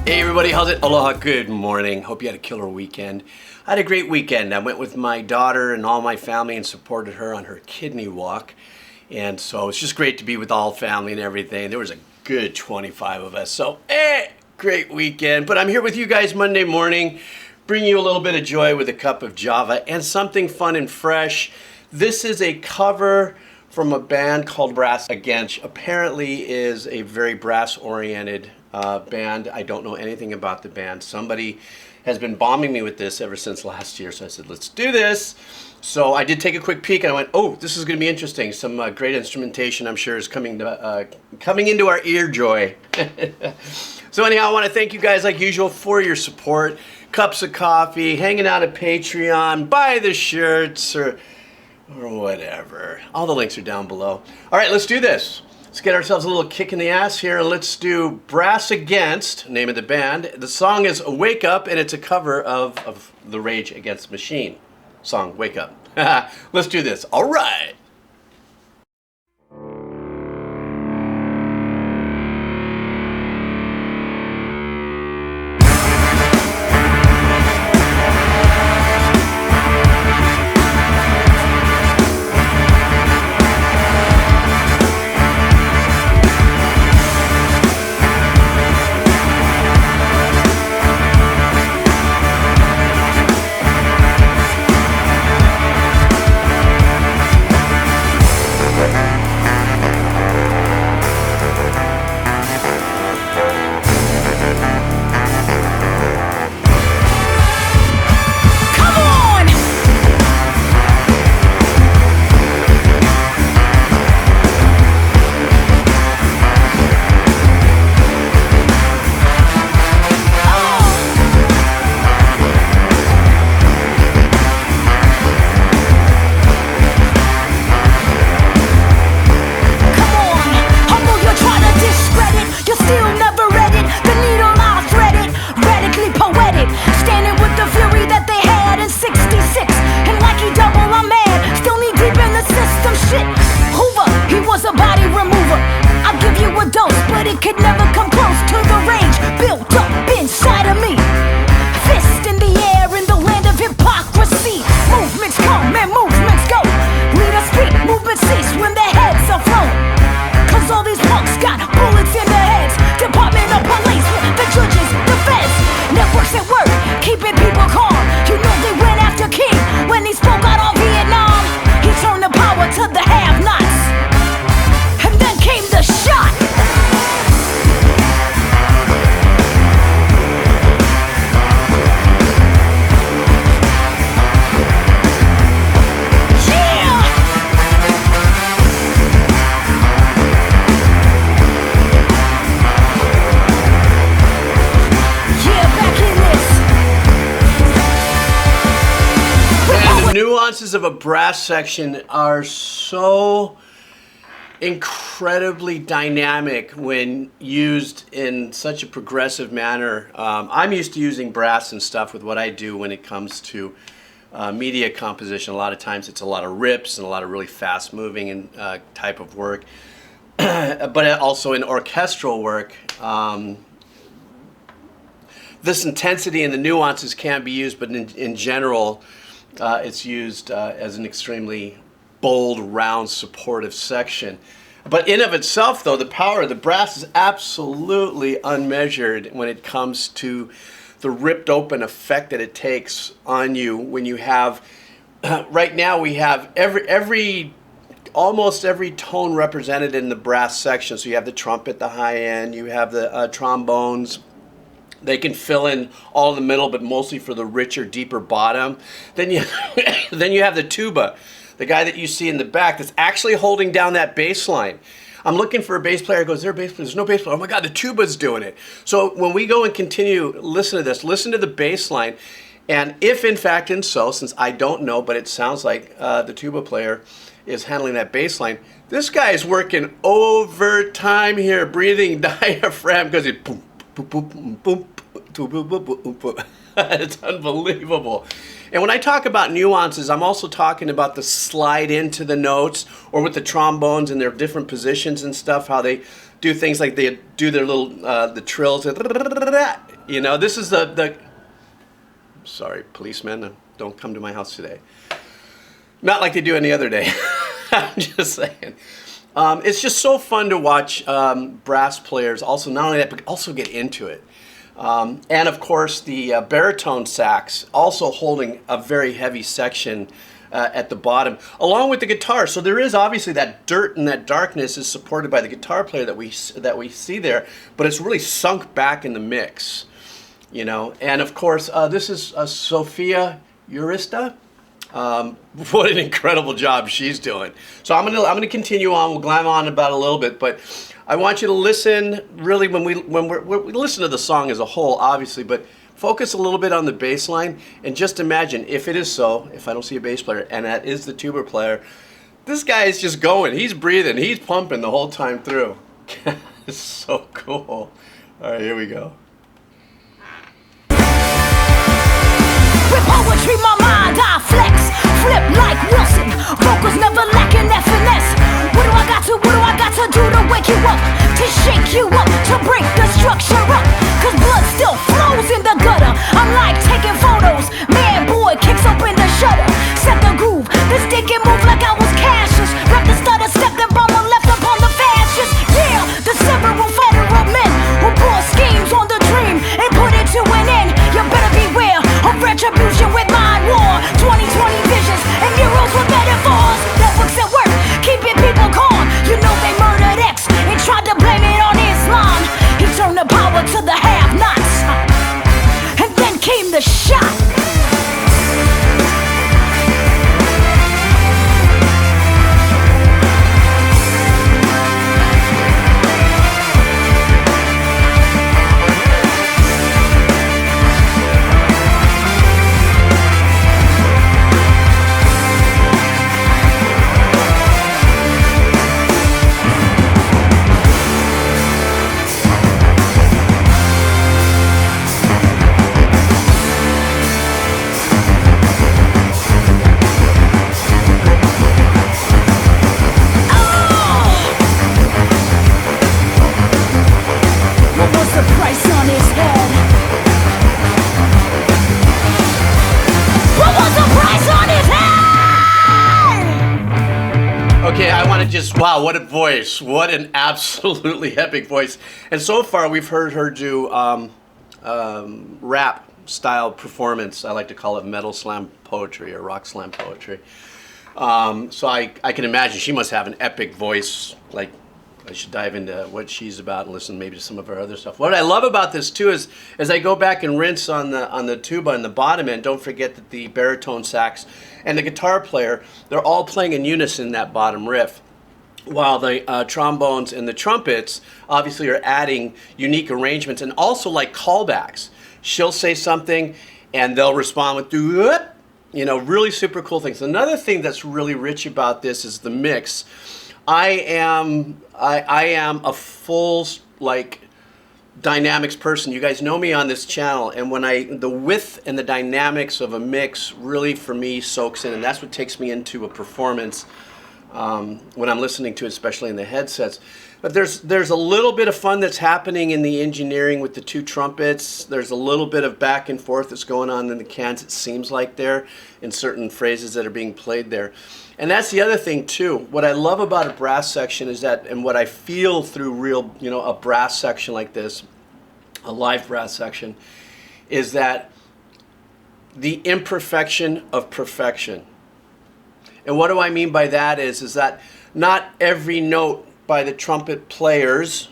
Hey everybody, how's it? Aloha, good morning. Hope you had a killer weekend. I had a great weekend. I went with my daughter and all my family and supported her on her kidney walk. And so it's just great to be with all family and everything. There was a good 25 of us. So, great weekend. But I'm here with you guys Monday morning, bringing you a little bit of joy with a cup of Java and something fun and fresh. This is a cover from a band called Brass Against. Apparently is a very brass-oriented band. I don't know anything about the band. Somebody has been bombing me with this ever since last year, so I said, let's do this. So I did take a quick peek and I went, oh, this is going to be interesting. Some great instrumentation, I'm sure, is coming into our ear joy. So anyhow, I want to thank you guys like usual for your support. Cups of coffee, hanging out at Patreon, buy the shirts or whatever. All the links are down below. All right, let's do this. Let's get ourselves a little kick in the ass here. Let's do Brass Against, name of the band. The song is Wake Up, and it's a cover of the Rage Against the Machine song, Wake Up. Let's do this. All right. Nuances of a brass section are so incredibly dynamic when used in such a progressive manner. I'm used to using brass and stuff with what I do when it comes to media composition. A lot of times it's a lot of rips and a lot of really fast moving and type of work, but also in orchestral work. This intensity and the nuances can be used, but in general, it's used as an extremely bold, round, supportive section. But in of itself, though, the power of the brass is absolutely unmeasured when it comes to the ripped open effect that it takes on you when you have, right now we have almost every tone represented in the brass section. So you have the trumpet, the high end, you have the trombones. They can fill in all in the middle, but mostly for the richer, deeper bottom. Then you have the tuba, the guy that you see in the back that's actually holding down that bass line. I'm looking for a bass player. Goes, there a bass player? There's no bass player. Oh my God, the tuba's doing it. So when we go and continue, listen to this. Listen to the bass line. And if in fact and so, since I don't know, but it sounds like the tuba player is handling that bass line, this guy is working overtime here, breathing diaphragm, because it boom, boom, boom, boom, It's unbelievable. And when I talk about nuances, I'm also talking about the slide into the notes, or with the trombones and their different positions and stuff, how they do things like they do their little, the trills. You know, this is sorry, policemen, don't come to my house today. Not like they do any other day. I'm just saying. It's just so fun to watch brass players also, not only that, but also get into it. And of course the baritone sax also holding a very heavy section at the bottom, along with the guitar. So there is obviously that dirt and that darkness is supported by the guitar player that we see there, but it's really sunk back in the mix, you know. And of course this is Sophia Urista. What an incredible job she's doing. So I'm gonna continue on. We'll glam on about a little bit, but I want you to listen really when we listen to the song as a whole, obviously, but focus a little bit on the bass line and just imagine if it is so, if I don't see a bass player and that is the tuba player, this guy is just going, he's breathing, he's pumping the whole time through. It's so cool. All right, here we go. With poetry, my mind, I flex, flip like Wilson. Vocals never lacking that finesse. What do I got to do to wake you up? To shake you up, to break the structure up. Cause blood still flows in the gutter. I'm like taking photos. Man, boy, kicks open the shutter. Set the groove, the stick and move like I was Cassius. Rap the stutter, step the bomber, left upon the fascists. Yeah, the several federal men who brought schemes on the dream and put it to an end. You better beware of retribution with mind war. 2020 visions and murals with metaphors. Networks at work, keeping people calm. You know they murdered X and tried to blame it on Islam. He turned the power to the have-nots, and then came the shot. Okay, I want to just, wow, what a voice. What an absolutely epic voice. And so far we've heard her do rap style performance. I like to call it metal slam poetry or rock slam poetry. So I can imagine she must have an epic voice. Like, I should dive into what she's about and listen maybe to some of her other stuff. What I love about this too is, as I go back and rinse on the tuba and the bottom end, don't forget that the baritone sax and the guitar player, they're all playing in unison that bottom riff, while the trombones and the trumpets obviously are adding unique arrangements and also like callbacks. She'll say something and they'll respond with, you know, really super cool things. Another thing that's really rich about this is the mix. I am a full like dynamics person. You guys know me on this channel, and when the width and the dynamics of a mix really for me soaks in, and that's what takes me into a performance when I'm listening to it, especially in the headsets. But there's a little bit of fun that's happening in the engineering with the two trumpets. There's a little bit of back and forth that's going on in the cans, it seems like there, in certain phrases that are being played there. And that's the other thing too. What I love about a brass section is that, and what I feel through real, you know, a brass section like this, a live brass section, is that the imperfection of perfection. And what do I mean by that is that not every note by the trumpet players,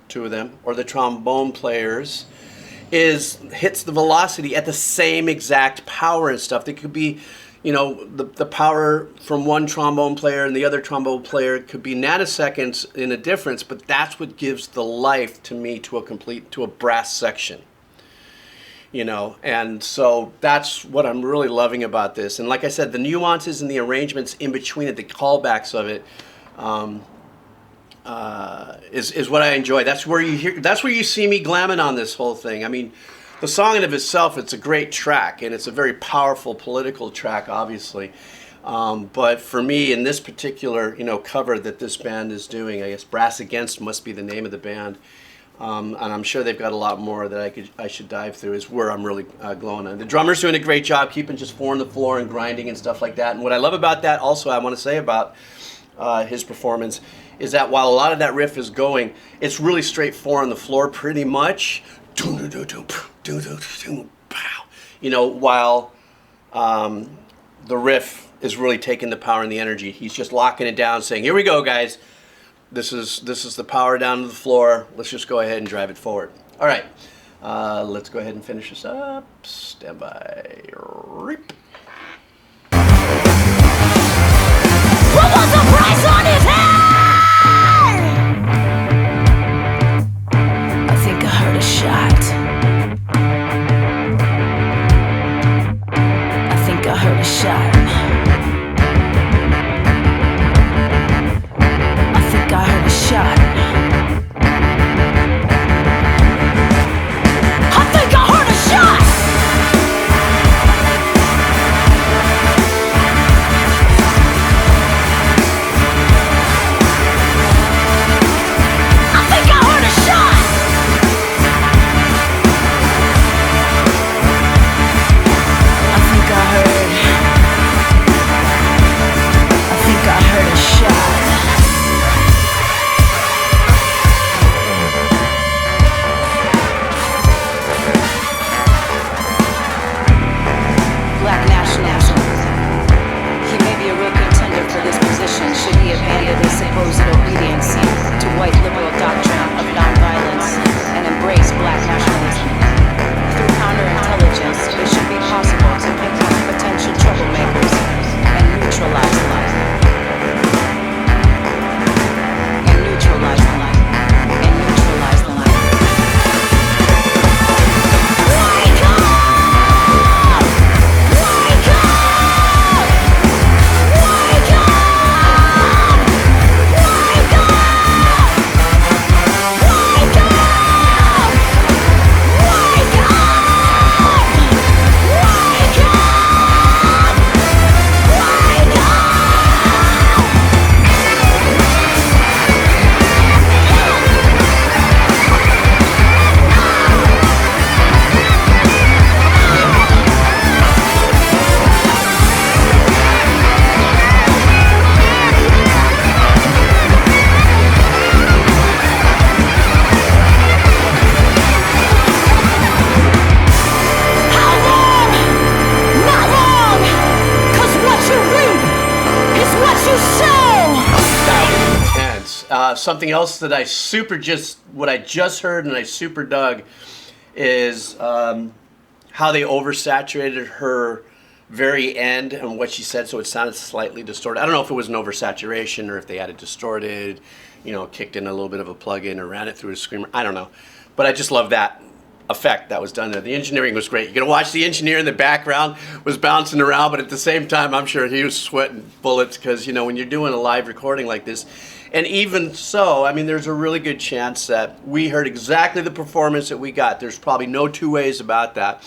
two of them, or the trombone players, hits the velocity at the same exact power and stuff. There could be, you know, the power from one trombone player and the other trombone player could be nanoseconds in a difference, but that's what gives the life to me to a brass section. You know, and so that's what I'm really loving about this. And like I said, the nuances and the arrangements in between it, the callbacks of it, is what I enjoy. That's where you see me glamming on this whole thing. I mean, the song in of itself, it's a great track, and it's a very powerful political track, obviously. But for me, in this particular, cover that this band is doing, I guess Brass Against must be the name of the band, and I'm sure they've got a lot more that I should dive through. Is where I'm really glowing on. The drummer's doing a great job keeping just 4 on the floor and grinding and stuff like that. And what I love about that, also, I want to say about his performance, is that while a lot of that riff is going, it's really straight 4 on the floor, pretty much. While the riff is really taking the power and the energy. He's just locking it down, saying, "Here we go, guys. This is the power down to the floor. Let's just go ahead and drive it forward." All right, let's go ahead and finish this up. Stand by. Reap. What was the price on his head? I think I heard a shot. I think I heard a shot. Shot. I think I heard a shot. I think I heard a shot. I think I heard a shot. Should he abandon his supposed obedience to white liberal doctrine of nonviolence and embrace black nationalism? Through counterintelligence, it should be possible to pick up potential troublemakers and neutralize them. And neutralize them. And neutralize them. Wake up! Wake up! Wake up! Something else that I just heard and I super dug is how they oversaturated her very end and what she said, so it sounded slightly distorted. I don't know if it was an oversaturation or if they had it distorted, kicked in a little bit of a plug-in or ran it through a screamer. I don't know. But I just love that effect that was done there. The engineering was great. You're going to watch the engineer in the background was bouncing around, but at the same time, I'm sure he was sweating bullets because, when you're doing a live recording like this, and even so, I mean, there's a really good chance that we heard exactly the performance that we got. There's probably no two ways about that.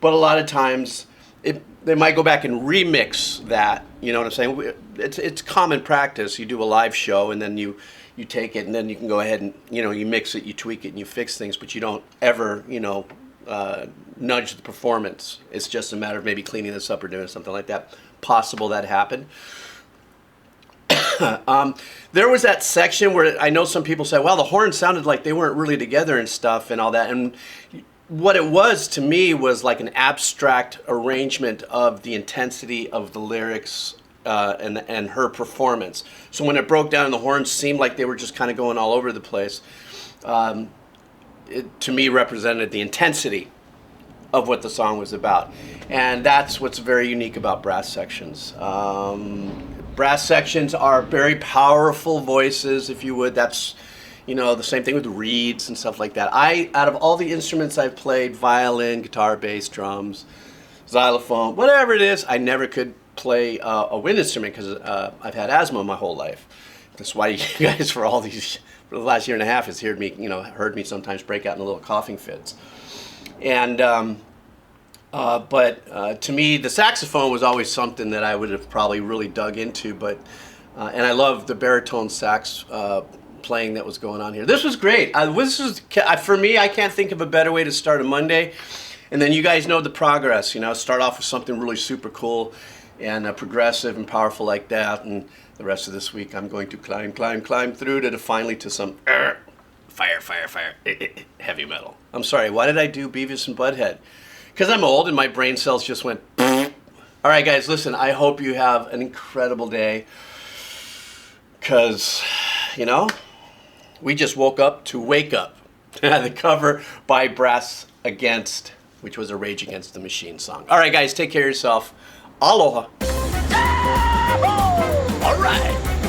But a lot of times, they might go back and remix that. You know what I'm saying? It's common practice. You do a live show, and then you take it, and then you can go ahead and, you mix it, you tweak it, and you fix things. But you don't ever, nudge the performance. It's just a matter of maybe cleaning this up or doing something like that. Possible that happened. There was that section where I know some people say, well, the horns sounded like they weren't really together and stuff and all that. And what it was to me was like an abstract arrangement of the intensity of the lyrics and her performance. So when it broke down and the horns seemed like they were just kind of going all over the place, it to me represented the intensity of what the song was about. And that's what's very unique about brass sections. Brass sections are very powerful voices, if you would. That's, the same thing with reeds and stuff like that. Out of all the instruments I've played, violin, guitar, bass, drums, xylophone, whatever it is, I never could play a wind instrument because I've had asthma my whole life. That's why you guys for the last year and a half has heard me sometimes break out in little coughing fits. And but to me, the saxophone was always something that I would have probably really dug into. But and I love the baritone sax playing that was going on here. This was great. For me, I can't think of a better way to start a Monday. And then you guys know the progress. You know, start off with something really super cool and progressive and powerful like that. And the rest of this week, I'm going to climb through to finally to some fire, heavy metal. I'm sorry. Why did I do Beavis and Butthead? Because I'm old and my brain cells just went. All right, guys, listen. I hope you have an incredible day. Because, you know, we just woke up to Wake Up. The cover by Brass Against, which was a Rage Against the Machine song. All right, guys, take care of yourself. Aloha. All right.